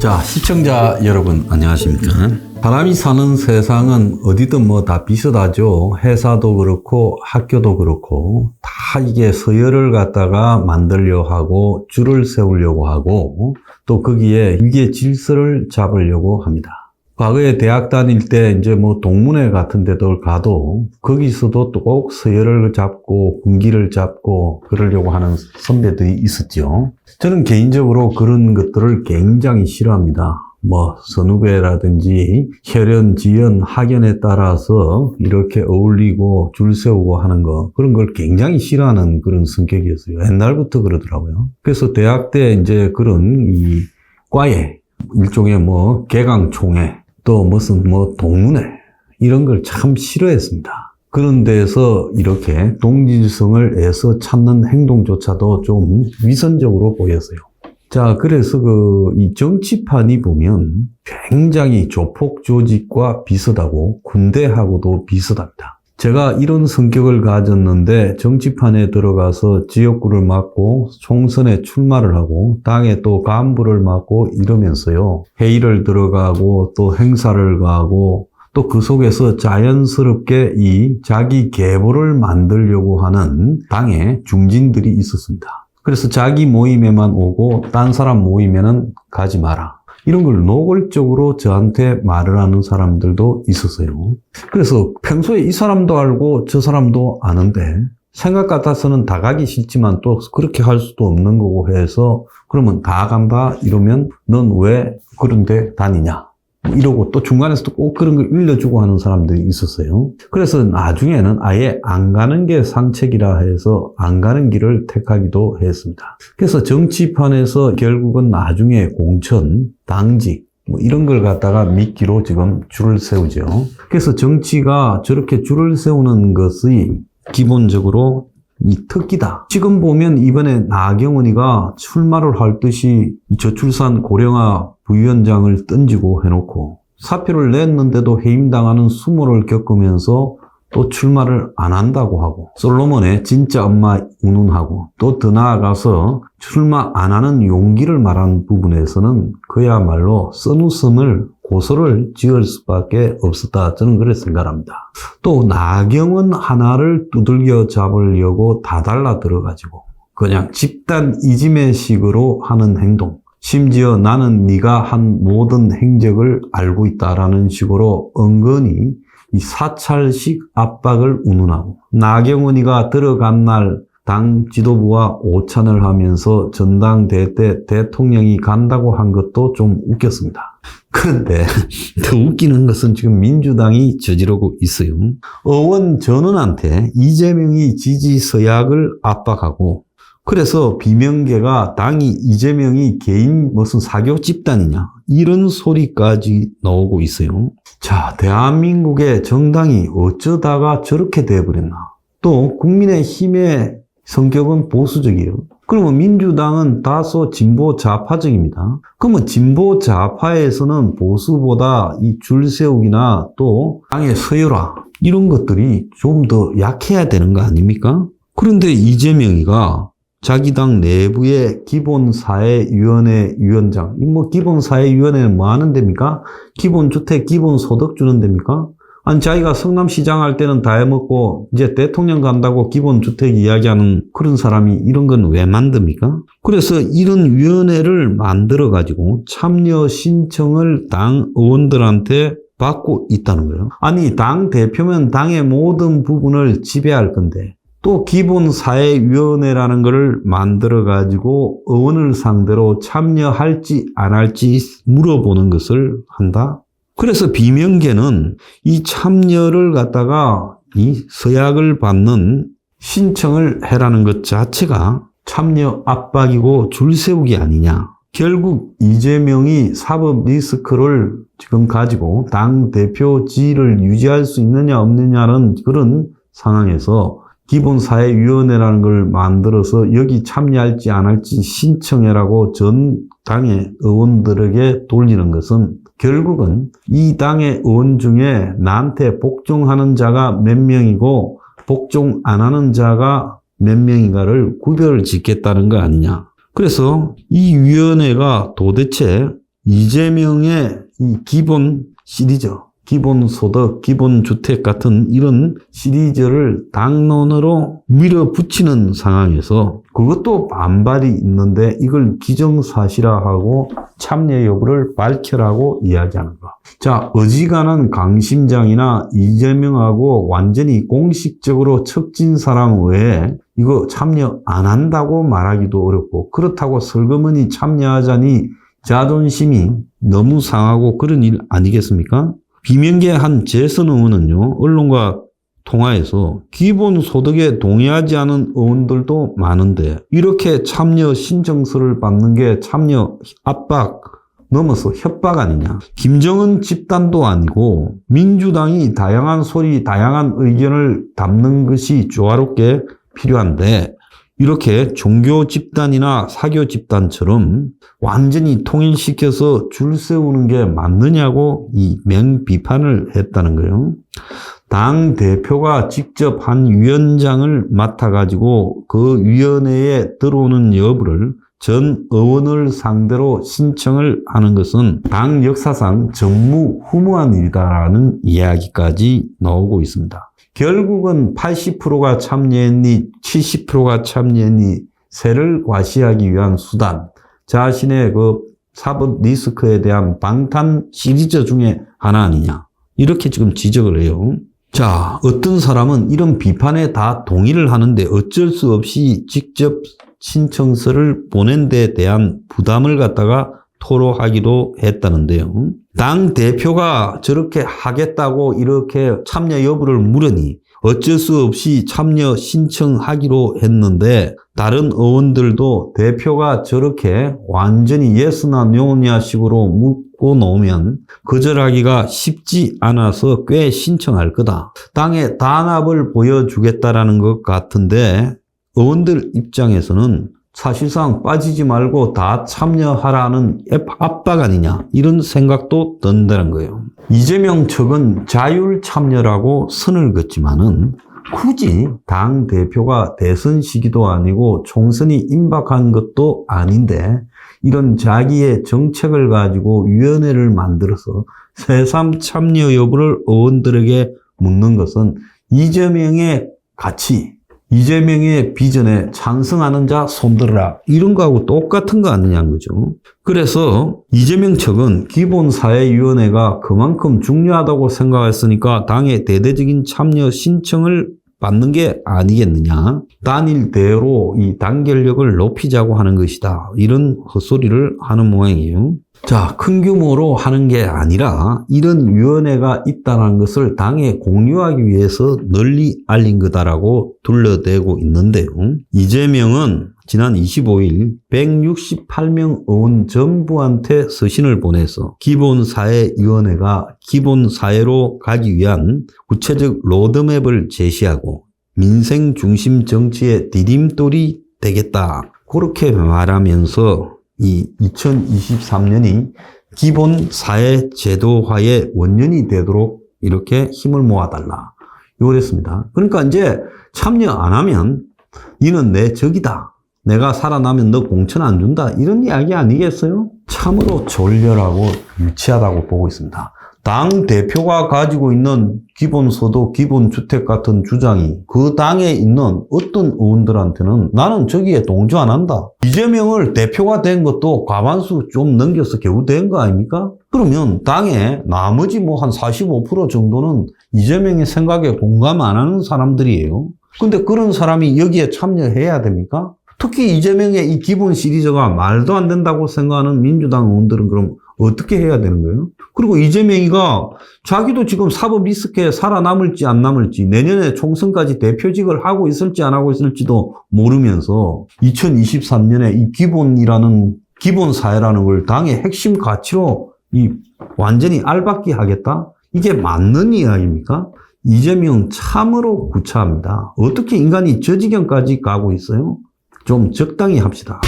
자, 시청자 여러분 안녕하십니까? 사람이 사는 세상은 어디든 뭐 다 비슷하죠. 회사도 그렇고 학교도 그렇고 다 이게 서열을 갖다가 만들려고 하고 줄을 세우려고 하고 또 거기에 위계 질서를 잡으려고 합니다. 과거에 대학 다닐 때 이제 뭐 동문회 같은 데들 가도 거기서도 또 꼭 서열을 잡고 분기를 잡고 그러려고 하는 선배들이 있었죠. 저는 개인적으로 그런 것들을 굉장히 싫어합니다. 뭐 선후배라든지 혈연, 지연, 학연에 따라서 이렇게 어울리고 줄 세우고 하는 거 그런 걸 굉장히 싫어하는 그런 성격이었어요. 옛날부터 그러더라고요. 그래서 대학 때 이제 그런 이 과에 일종의 뭐 개강총회 또 무슨 뭐 동문회 이런 걸 참 싫어했습니다. 그런 데서 이렇게 동질성을 애써 찾는 행동조차도 좀 위선적으로 보였어요. 자, 그래서 이 정치판이 보면 굉장히 조폭 조직과 비슷하고 군대하고도 비슷합니다. 제가 이런 성격을 가졌는데 정치판에 들어가서 지역구를 맡고 총선에 출마를 하고 당에 또 간부를 맡고 이러면서요. 회의를 들어가고 또 행사를 가고 또 그 속에서 자연스럽게 이 자기 계보를 만들려고 하는 당의 중진들이 있었습니다. 그래서 자기 모임에만 오고 딴 사람 모임에는 가지 마라. 이런 걸 노골적으로 저한테 말을 하는 사람들도 있었어요. 그래서 평소에 이 사람도 알고 저 사람도 아는데 생각 같아서는 다 가기 싫지만 또 그렇게 할 수도 없는 거고 해서 그러면 다 간다 이러면 넌 왜 그런 데 다니냐 이러고 또 중간에서도 꼭 그런 걸 일러주고 하는 사람들이 있었어요. 그래서 나중에는 아예 안 가는 게 상책이라 해서 안 가는 길을 택하기도 했습니다. 그래서 정치판에서 결국은 나중에 공천, 당직 뭐 이런 걸 갖다가 미끼로 지금 줄을 세우죠. 그래서 정치가 저렇게 줄을 세우는 것이 기본적으로 이 특기다. 지금 보면 이번에 나경원이가 출마를 할 듯이 저출산 고령화 부위원장을 던지고 해놓고 사표를 냈는데도 해임당하는 수모를 겪으면서 또 출마를 안 한다고 하고 솔로몬의 진짜 엄마 운운하고 또 더 나아가서 출마 안 하는 용기를 말한 부분에서는 그야말로 쓴웃음을 고소를 지을 수밖에 없었다. 저는 그렇게 생각합니다. 또 나경원 하나를 두들겨 잡으려고 다 달라들어가지고 그냥 집단 이지매식으로 하는 행동 심지어 나는 네가 한 모든 행적을 알고 있다라는 식으로 은근히 이 사찰식 압박을 운운하고 나경원이가 들어간 날 당 지도부와 오찬을 하면서 전당대회 때 대통령이 간다고 한 것도 좀 웃겼습니다. 그런데 더 웃기는 것은 지금 민주당이 저지르고 있어요. 의원 전원한테 이재명이 지지 서약을 압박하고 그래서 비명계가 당이 이재명이 개인 무슨 사교 집단이냐 이런 소리까지 나오고 있어요. 자, 대한민국의 정당이 어쩌다가 저렇게 돼버렸나. 또 국민의힘의 성격은 보수적이에요. 그러면 민주당은 다소 진보 좌파적입니다. 그러면 진보 좌파에서는 보수보다 이 줄 세우기나 또 당의 서열화 이런 것들이 좀 더 약해야 되는 거 아닙니까? 그런데 이재명이가 자기 당 내부의 기본사회위원회 위원장, 뭐 기본사회위원회는 뭐 하는 데입니까? 기본주택, 기본소득 주는 데입니까? 아니 자기가 성남시장 할 때는 다 해먹고 이제 대통령 간다고 기본주택 이야기하는 그런 사람이 이런 건 왜 만듭니까? 그래서 이런 위원회를 만들어가지고 참여 신청을 당 의원들한테 받고 있다는 거예요. 아니 당 대표면 당의 모든 부분을 지배할 건데 또 기본사회위원회라는 것을 만들어가지고 의원을 상대로 참여할지 안 할지 물어보는 것을 한다? 그래서 비명계는 이 참여를 갖다가 이 서약을 받는 신청을 해라는 것 자체가 참여 압박이고 줄 세우기 아니냐. 결국 이재명이 사법 리스크를 지금 가지고 당 대표 지위를 유지할 수 있느냐 없느냐는 그런 상황에서 기본사회위원회라는 걸 만들어서 여기 참여할지 안 할지 신청해라고 전 당의 의원들에게 돌리는 것은 결국은 이 당의 의원 중에 나한테 복종하는 자가 몇 명이고 복종 안 하는 자가 몇 명인가를 구별을 짓겠다는 거 아니냐. 그래서 이 위원회가 도대체 이재명의 이 기본 시리즈, 기본소득, 기본주택 같은 이런 시리즈를 당론으로 밀어붙이는 상황에서 그것도 반발이 있는데 이걸 기정사실화하고 참여 여부를 밝혀라고 이야기하는 거. 자, 어지간한 강심장이나 이재명하고 완전히 공식적으로 척진 사람 외에 이거 참여 안 한다고 말하기도 어렵고, 그렇다고 슬그머니 참여하자니 자존심이 너무 상하고 그런 일 아니겠습니까? 비명계 한 재선 의원은요, 언론과 통화에서 기본소득에 동의하지 않은 의원들도 많은데 이렇게 참여 신청서를 받는 게 참여 압박 넘어서 협박 아니냐. 김정은 집단도 아니고 민주당이 다양한 소리, 다양한 의견을 담는 것이 조화롭게 필요한데 이렇게 종교 집단이나 사교 집단처럼 완전히 통일시켜서 줄 세우는 게 맞느냐고 이 맹비판을 했다는 거예요. 당 대표가 직접 한 위원장을 맡아가지고 그 위원회에 들어오는 여부를 전 의원을 상대로 신청을 하는 것은 당 역사상 전무후무한 일이다라는 이야기까지 나오고 있습니다. 결국은 80%가 참여했니 70%가 참여했니 세를 과시하기 위한 수단, 자신의 그 사법 리스크에 대한 방탄 시리즈 중에 하나 아니냐, 이렇게 지금 지적을 해요. 자, 어떤 사람은 이런 비판에 다 동의를 하는데 어쩔 수 없이 직접 신청서를 보낸 데 대한 부담을 갖다가 토로하기도 했다는데요. 당 대표가 저렇게 하겠다고 이렇게 참여 여부를 물으니 어쩔 수 없이 참여 신청하기로 했는데 다른 의원들도 대표가 저렇게 완전히 예스나 노냐 식으로 묻고 놓으면 거절하기가 쉽지 않아서 꽤 신청할 거다. 당의 단합을 보여주겠다라는 것 같은데 의원들 입장에서는 사실상 빠지지 말고 다 참여하라는 압박 아니냐, 이런 생각도 든다는 거예요. 이재명 측은 자율 참여라고 선을 긋지만은 굳이 당 대표가 대선 시기도 아니고 총선이 임박한 것도 아닌데 이런 자기의 정책을 가지고 위원회를 만들어서 새삼 참여 여부를 의원들에게 묻는 것은 이재명의 가치, 이재명의 비전에 찬성하는 자 손들어라, 이런 거하고 똑같은 거 아니냐는 거죠. 그래서 이재명 측은 기본사회위원회가 그만큼 중요하다고 생각했으니까 당의 대대적인 참여 신청을 받는 게 아니겠느냐. 단일 대회로 이 단결력을 높이자고 하는 것이다, 이런 헛소리를 하는 모양이에요. 자, 큰 규모로 하는 게 아니라 이런 위원회가 있다는 것을 당에 공유하기 위해서 널리 알린 거다라고 둘러대고 있는데요. 이재명은 지난 25일 168명 의원 전부한테 서신을 보내서 기본사회위원회가 기본사회로 가기 위한 구체적 로드맵을 제시하고 민생 중심 정치의 디딤돌이 되겠다, 그렇게 말하면서 이 2023년이 기본사회 제도화의 원년이 되도록 이렇게 힘을 모아달라, 이걸 했습니다. 그러니까 이제 참여 안 하면 너는 내 적이다, 내가 살아나면 너 공천 안 준다, 이런 이야기 아니겠어요? 참으로 졸렬하고 유치하다고 보고 있습니다. 당 대표가 가지고 있는 기본소득, 기본주택 같은 주장이 그 당에 있는 어떤 의원들한테는 나는 저기에 동조 안 한다. 이재명을 대표가 된 것도 과반수 좀 넘겨서 겨우 된 거 아닙니까? 그러면 당에 나머지 뭐 한 45% 정도는 이재명의 생각에 공감 안 하는 사람들이에요. 근데 그런 사람이 여기에 참여해야 됩니까? 특히 이재명의 이 기본 시리즈가 말도 안 된다고 생각하는 민주당 의원들은 그럼 어떻게 해야 되는 거예요? 그리고 이재명이가 자기도 지금 사법 리스크에 살아남을지 안 남을지, 내년에 총선까지 대표직을 하고 있을지 안 하고 있을지도 모르면서 2023년에 이 기본이라는, 기본사회라는 걸 당의 핵심 가치로 이 완전히 알박기 하겠다? 이게 맞는 이야기입니까? 이재명 참으로 구차합니다. 어떻게 인간이 저 지경까지 가고 있어요? 좀 적당히 합시다.